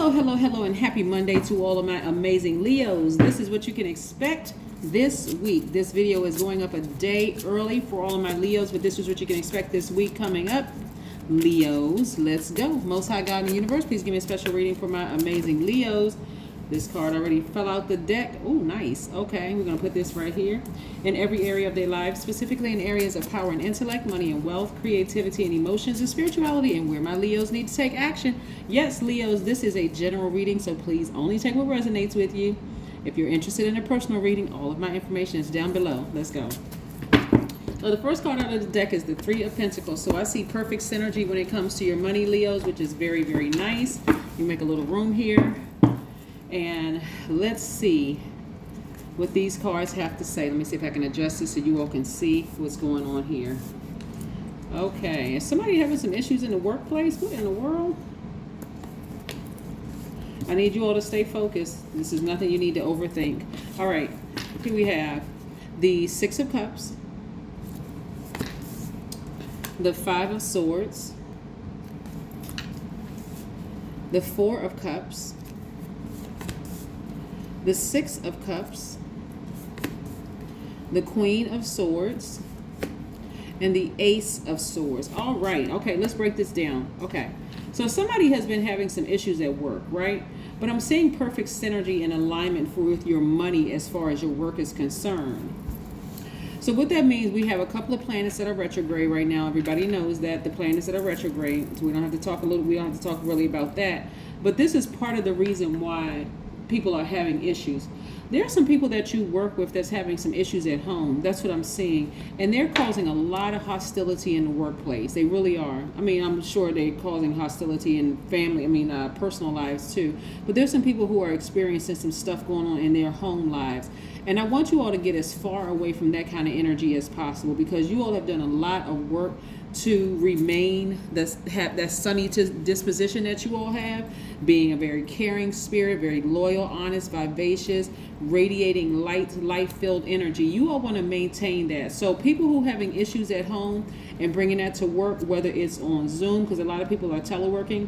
Hello, hello, hello, and happy Monday to all of my amazing Leos. This is what you can expect this week. This video is going up a day early for all of my Leos, but this is what you can expect this week coming up. Leos, let's go. Most High God in the universe, please give me a special reading for my amazing Leos. This card already fell out the deck. Oh, nice. Okay, we're going to put this right here. In every area of their lives, specifically in areas of power and intellect, money and wealth, creativity and emotions and spirituality, and where my Leos need to take action. Yes, Leos, this is a general reading, so please only take what resonates with you. If you're interested in a personal reading, all of my information is down below. Let's go. So the first card out of the deck is the Three of Pentacles. So I see perfect synergy when it comes to your money, Leos, which is very, very nice. You make a little room here. And let's see what these cards have to say. Let me see if I can adjust this so you all can see what's going on here. Okay, is somebody having some issues in the workplace? What in the world? I need you all to stay focused. This is nothing you need to overthink. All right, here we have the Six of Cups, the Five of Swords, the Four of Cups, the Six of Cups, the Queen of Swords, and the Ace of Swords. All right. Okay, let's break this down. Okay. So somebody has been having some issues at work, right? But I'm seeing perfect synergy and alignment with your money as far as your work is concerned. So what that means, we have a couple of planets that are retrograde right now. Everybody knows that the planets that are retrograde. So we don't have to talk really about that. But this is part of the reason why people are having issues. There are some people that you work with that's having some issues at home. That's what I'm seeing. And they're causing a lot of hostility in the workplace. They really are. I mean, I'm sure they're causing hostility in family, personal lives too. But there's some people who are experiencing some stuff going on in their home lives. And I want you all to get as far away from that kind of energy as possible, because you all have done a lot of work to remain that sunny disposition that you all have, being a very caring spirit, very loyal, honest, vivacious, radiating light-filled energy. You all want to maintain that. So people who are having issues at home and bringing that to work, whether it's on Zoom, because a lot of people are teleworking,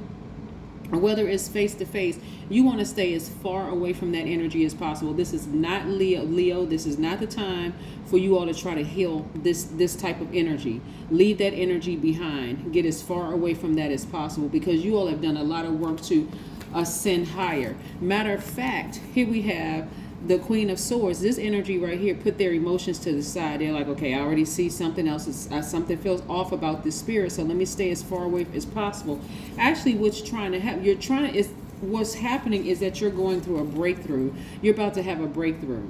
or whether it's face-to-face, you want to stay as far away from that energy as possible. This is not Leo. This is not the time for you all to try to heal this type of energy. Leave that energy behind. Get as far away from that as possible, because you all have done a lot of work to ascend higher. Matter of fact, here we have the Queen of Swords. This energy right here put their emotions to the side. They're like, okay, I already see something else. Something feels off about this spirit, so let me stay as far away as possible. Actually, what's happening is that you're going through a breakthrough. You're about to have a breakthrough,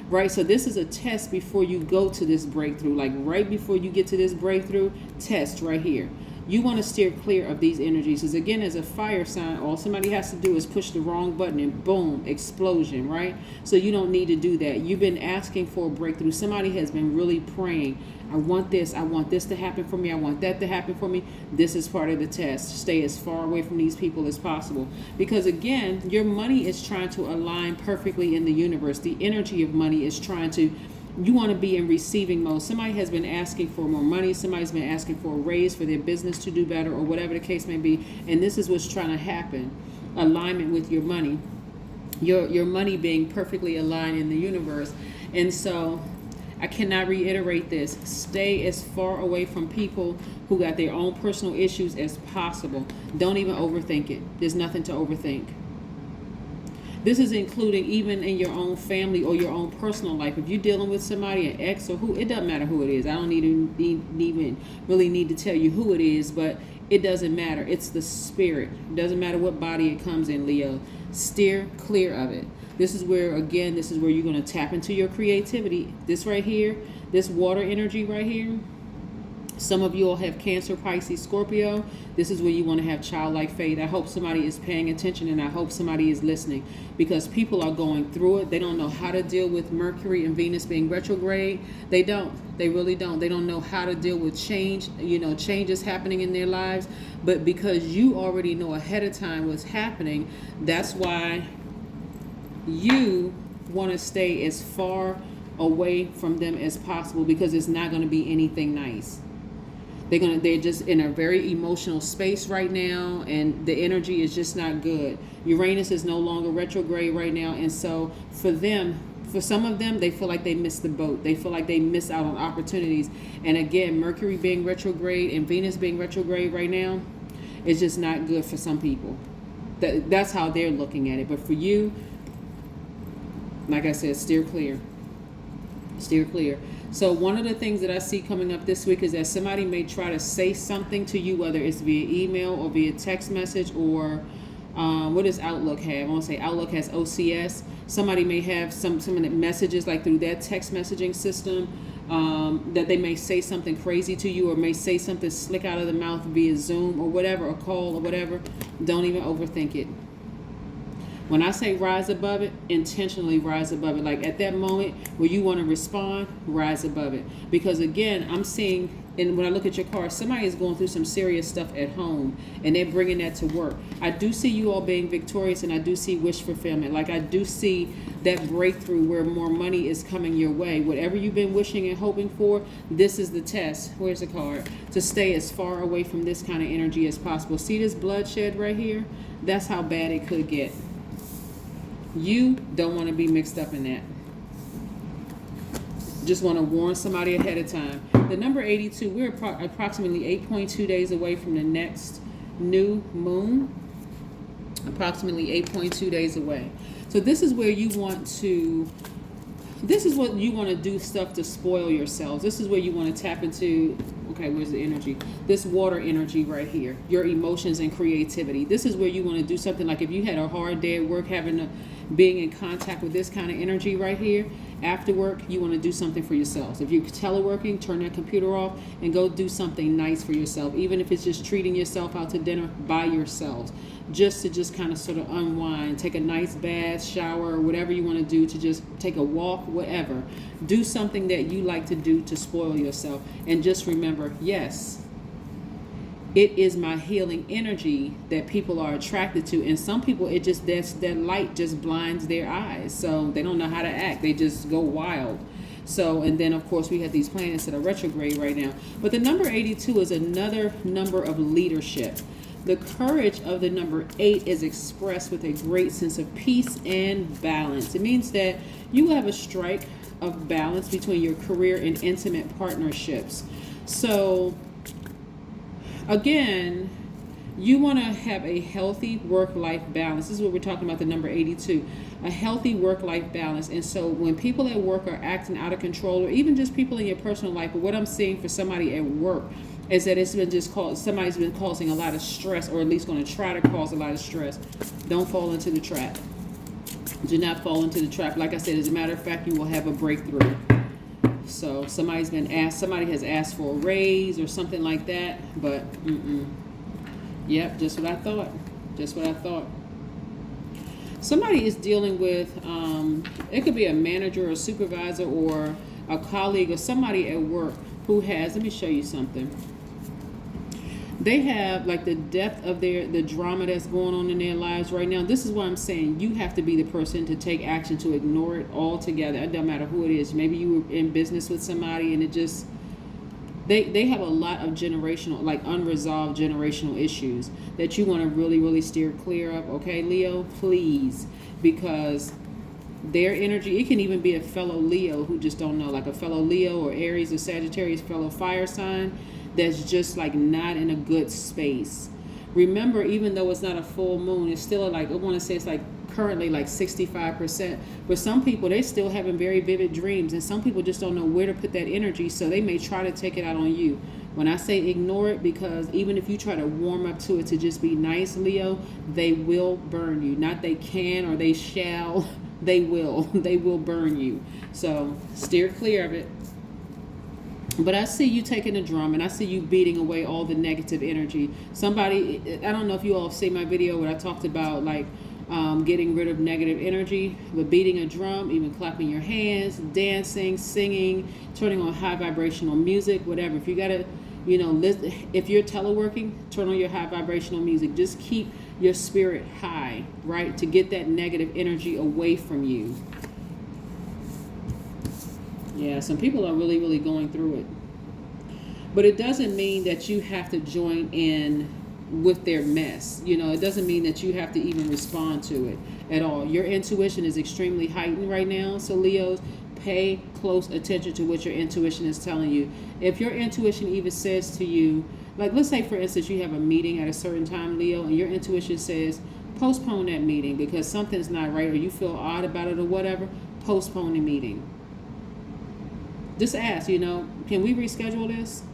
right? So this is a test before you go to this breakthrough. Like right before you get to this breakthrough, test right here. You want to steer clear of these energies, because again, as a fire sign, all somebody has to do is push the wrong button and boom, explosion, right? So you don't need to do that. You've been asking for a breakthrough. Somebody has been really praying, I want this to happen for me, I want that to happen for me. This is part of the test. Stay as far away from these people as possible, because again, your money is trying to align perfectly in the universe. The energy of money is trying to, you want to be in receiving mode. Somebody has been asking for more money. Somebody's been asking for a raise, for their business to do better, or whatever the case may be. And this is what's trying to happen. Alignment with your money. Your money being perfectly aligned in the universe. And so I cannot reiterate this. Stay as far away from people who got their own personal issues as possible. Don't even overthink it. There's nothing to overthink. This is including even in your own family or your own personal life. If you're dealing with somebody, an ex or who, it doesn't matter who it is. I don't even really need to tell you who it is, but it doesn't matter. It's the spirit. It doesn't matter what body it comes in, Leo. Steer clear of it. This is where you're going to tap into your creativity. This right here, this water energy right here. Some of you all have Cancer, Pisces, Scorpio. This is where you want to have childlike faith. I hope somebody is paying attention, and I hope somebody is listening, because people are going through it. They don't know how to deal with Mercury and Venus being retrograde. They don't. They really don't. They don't know how to deal with change. Changes happening in their lives. But because you already know ahead of time what's happening, that's why you want to stay as far away from them as possible, because it's not going to be anything nice. They're just in a very emotional space right now, and the energy is just not good. Uranus is no longer retrograde right now, and so for them, for some of them, they feel like they missed the boat. They feel like they miss out on opportunities. And again, Mercury being retrograde and Venus being retrograde right now is just not good for some people. That's how they're looking at it. But for you, like I said, steer clear. Steer clear. So one of the things that I see coming up this week is that somebody may try to say something to you, whether it's via email or via text message, or what does Outlook have? I want to say Outlook has OCS. Somebody may have some of the messages like through that text messaging system, that they may say something crazy to you, or may say something slick out of the mouth via Zoom or whatever, or call or whatever. Don't even overthink it. When I say rise above it, intentionally rise above it. Like at that moment where you want to respond, rise above it. Because again, I'm seeing, and when I look at your card, somebody is going through some serious stuff at home, and they're bringing that to work. I do see you all being victorious, and I do see wish fulfillment. Like I do see that breakthrough where more money is coming your way. Whatever you've been wishing and hoping for, this is the test. Where's the card? To stay as far away from this kind of energy as possible. See this bloodshed right here? That's how bad it could get. You don't want to be mixed up in that. Just want to warn somebody ahead of time. The number 82, we're approximately 8.2 days away from the next new moon. Approximately 8.2 days away. So this is where you want to, this is what you want to do stuff to spoil yourselves. This is where you want to tap into, okay, where's the energy? This water energy right here. Your emotions and creativity. This is where you want to do something like if you had a hard day at work, being in contact with this kind of energy right here. After work, you want to do something for yourselves. If you're teleworking, turn that computer off and go do something nice for yourself. Even if it's just treating yourself out to dinner by yourselves. Just to kind of sort of unwind, take a nice bath, shower, whatever you want to do, to just take a walk, whatever. Do something that you like to do to spoil yourself. And just remember, yes, it is my healing energy that people are attracted to. And some people, it just, that light just blinds their eyes. So they don't know how to act. They just go wild. So, and then of course we have these planets that are retrograde right now. But the number 82 is another number of leadership. The courage of the number 8 is expressed with a great sense of peace and balance. It means that you have a strike of balance between your career and intimate partnerships. So again, you want to have a healthy work-life balance. This is what we're talking about, the number 82. A healthy work-life balance. And so when people at work are acting out of control, or even just people in your personal life, but what I'm seeing for somebody at work is that it's been just somebody's been causing a lot of stress, or at least going to try to cause a lot of stress. Don't fall into the trap. Do not fall into the trap. Like I said, as a matter of fact, you will have a breakthrough. So somebody has asked for a raise or something like that, but yep, just what I thought. Just what I thought. Somebody is dealing with, it could be a manager or a supervisor or a colleague or somebody at work who has, let me show you something. They have like the depth of the drama that's going on in their lives right now. This is what I'm saying. You have to be the person to take action, to ignore it altogether. It doesn't matter who it is. Maybe you were in business with somebody and it just, they have a lot of generational, like unresolved generational issues that you want to really, really steer clear of. Okay, Leo, please, because their energy, it can even be a fellow Leo who just don't know, like a fellow Leo or Aries or Sagittarius, fellow fire sign, that's just like not in a good space. Remember, even though it's not a full moon, it's still like, I want to say it's like currently like 65%. But some people, they're still having very vivid dreams, and some people just don't know where to put that energy, so they may try to take it out on you. When I say ignore it, because even if you try to warm up to it to just be nice, Leo, they will burn you. Not they can or they shall, they will. They will burn you. So steer clear of it. But I see you taking a drum, and I see you beating away all the negative energy. Somebody, I don't know if you all see my video where I talked about like getting rid of negative energy, but beating a drum, even clapping your hands, dancing, singing, turning on high vibrational music, whatever. If you got to, if you're teleworking, turn on your high vibrational music. Just keep your spirit high, right? To get that negative energy away from you. Yeah, some people are really, really going through it. But it doesn't mean that you have to join in with their mess. You know, it doesn't mean that you have to even respond to it at all. Your intuition is extremely heightened right now. So Leos, pay close attention to what your intuition is telling you. If your intuition even says to you, like let's say for instance you have a meeting at a certain time, Leo, and your intuition says postpone that meeting because something's not right or you feel odd about it or whatever, postpone the meeting. Just ask, you know, can we reschedule this?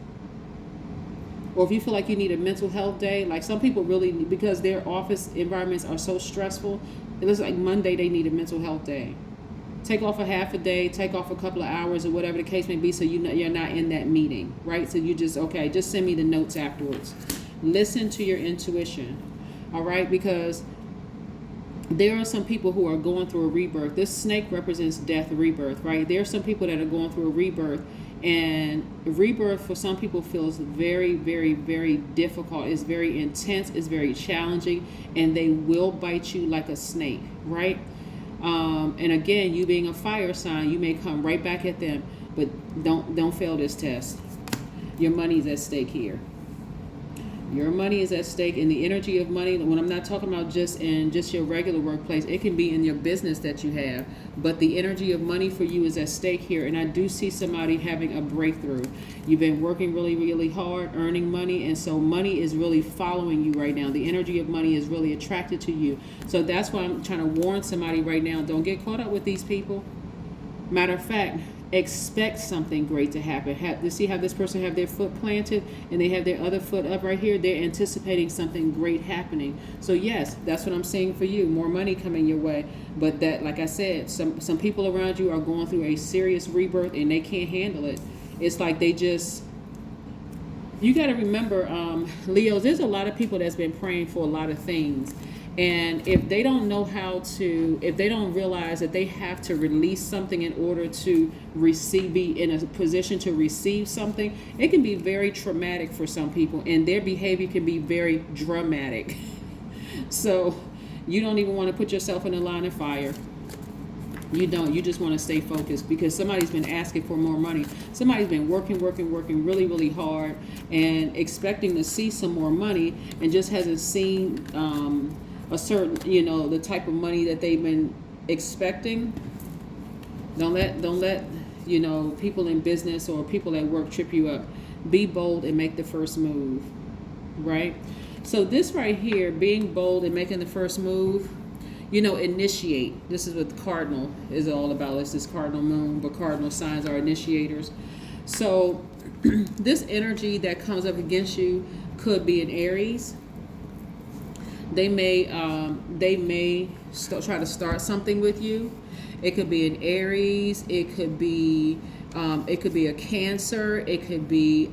Or if you feel like you need a mental health day, like some people really, because their office environments are so stressful, it looks like Monday they need a mental health day. Take off a half a day, take off a couple of hours or whatever the case may be so you know you're not in that meeting, right? So you just, okay, just send me the notes afterwards. Listen to your intuition, all right? Because there are some people who are going through a rebirth. This snake represents death, rebirth, right? There are some people that are going through a rebirth, and rebirth for some people feels very, very, very difficult. It's very intense. It's very challenging, and they will bite you like a snake, right? And again, you being a fire sign, you may come right back at them, but don't fail this test. Your money's at stake here. Your money is at stake, and the energy of money, when I'm not talking about just in just your regular workplace, it can be in your business that you have, but the energy of money for you is at stake here. And I do see somebody having a breakthrough. You've been working really, really hard, earning money, and so money is really following you right now. The energy of money is really attracted to you. So that's why I'm trying to warn somebody right now, don't get caught up with these people. Matter of fact, expect something great to happen. You see how this person have their foot planted and they have their other foot up right here? They're anticipating something great happening. So yes, that's what I'm saying for you. More money coming your way. But that, like I said, some people around you are going through a serious rebirth and they can't handle it. It's like they just... You got to remember, Leos, there's a lot of people that's been praying for a lot of things. And if they don't know how to, if they don't realize that they have to release something in order to receive, be in a position to receive something, it can be very traumatic for some people, and their behavior can be very dramatic. So you don't even want to put yourself in a line of fire. You don't. You just want to stay focused because somebody's been asking for more money. Somebody's been working really, really hard and expecting to see some more money and just hasn't seen a certain, you know, the type of money that they've been expecting. Don't let, you know, people in business or people at work trip you up. Be bold and make the first move, right? So this right here, being bold and making the first move, you know, initiate. This is what the cardinal is all about. It's this cardinal moon, but cardinal signs are initiators. So this energy that comes up against you could be an Aries. They may try to start something with you. It could be an Aries. It could be a Cancer. It could be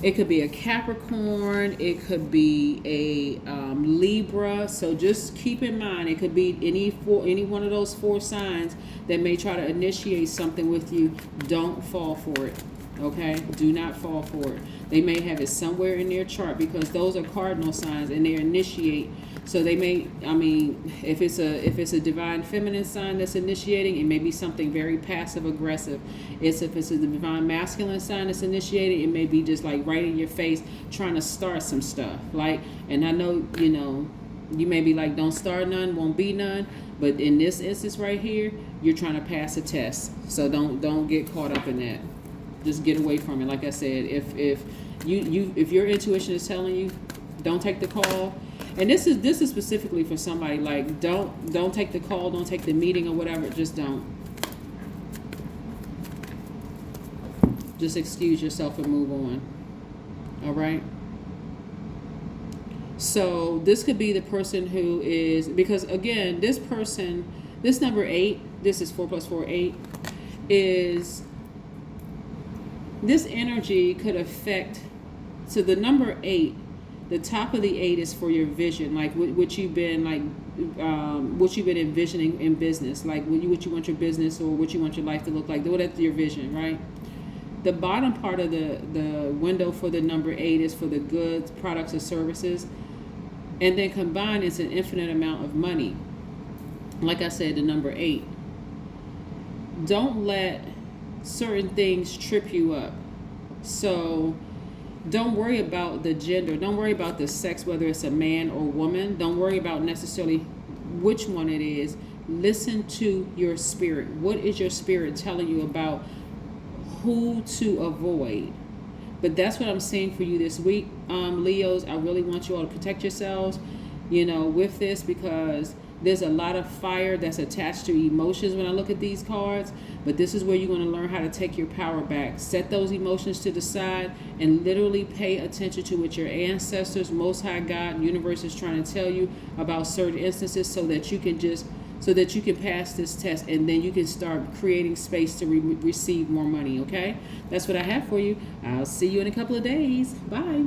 a Capricorn. It could be a Libra. So just keep in mind, it could be any one of those four signs that may try to initiate something with you. Don't fall for it. Okay, do not fall for it. They may have it somewhere in their chart because those are cardinal signs and they initiate. So they may, I mean, if it's a divine feminine sign that's initiating, it may be something very passive aggressive. If it's a divine masculine sign that's initiating, it may be just like right in your face trying to start some stuff. Like, and I know, you know, you may be like, don't start none, won't be none. But in this instance right here, you're trying to pass a test. So don't get caught up in that. Just get away from it. Like I said, if your intuition is telling you, don't take the call. And this is specifically for somebody, like don't take the call, don't take the meeting or whatever. Just don't. Just excuse yourself and move on. All right. So this could be the person who is, because again, this person, this number 8, this is 4 + 4, 8, is, this energy could affect, so the number 8, the top of the 8 is for your vision, like what you've been envisioning in business, like what you want your business or what you want your life to look like. That's your vision, right? The bottom part of the window for the number 8 is for the goods, products, or services, and then combined it's an infinite amount of money. Like I said, the number 8. Don't let certain things trip you up. So don't worry about the gender. Don't worry about the sex, whether it's a man or woman. Don't worry about necessarily which one it is. Listen to your spirit. What is your spirit telling you about who to avoid? But that's what I'm saying for you this week, Leos. I really want you all to protect yourselves, with this, because there's a lot of fire that's attached to emotions when I look at these cards. But this is where you're going to learn how to take your power back. Set those emotions to the side and literally pay attention to what your ancestors, Most High God, universe is trying to tell you about certain instances, so that you can pass this test, and then you can start creating space to receive more money. Okay, that's what I have for you. I'll see you in a couple of days. Bye.